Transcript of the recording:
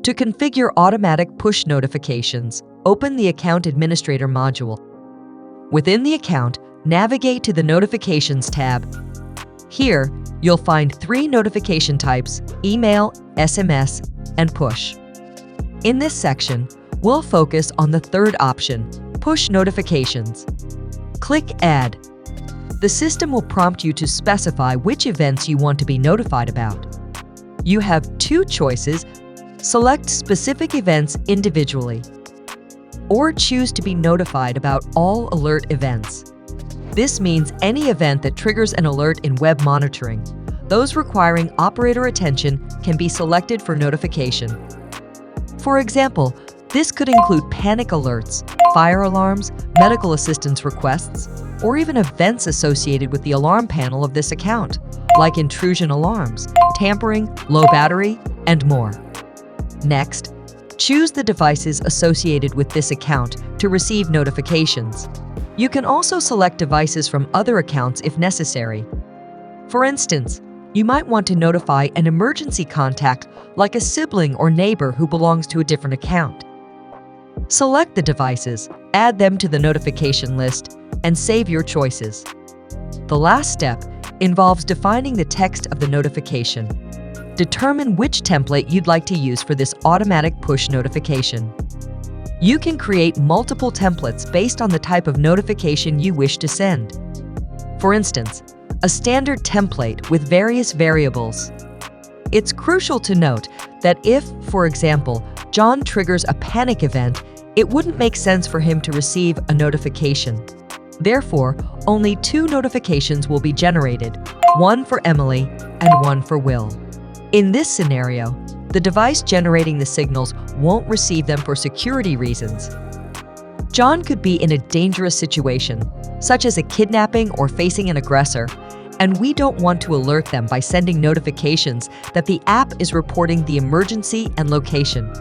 To configure automatic push notifications, open the Account Administrator module. Within the account, navigate to the Notifications tab. Here, you'll find 3 notification types: email, SMS, and push. In this section, we'll focus on the third option, push notifications. Click Add. The system will prompt you to specify which events you want to be notified about. You have 2 choices: select specific events individually, or choose to be notified about all alert events. This means any event that triggers an alert in web monitoring. Those requiring operator attention can be selected for notification. For example, this could include panic alerts, fire alarms, medical assistance requests, or even events associated with the alarm panel of this account, like intrusion alarms, tampering, low battery, and more. Next, choose the devices associated with this account to receive notifications. You can also select devices from other accounts if necessary. For instance, you might want to notify an emergency contact like a sibling or neighbor who belongs to a different account. Select the devices, add them to the notification list, and save your choices. The last step involves defining the text of the notification. Determine which template you'd like to use for this automatic push notification. You can create multiple templates based on the type of notification you wish to send. For instance, a standard template with various variables. It's crucial to note that if, for example, John triggers a panic event, it wouldn't make sense for him to receive a notification. Therefore, only 2 notifications will be generated, one for Emily and one for Will. In this scenario, the device generating the signals won't receive them for security reasons. John could be in a dangerous situation, such as a kidnapping or facing an aggressor, and we don't want to alert them by sending notifications that the app is reporting the emergency and location.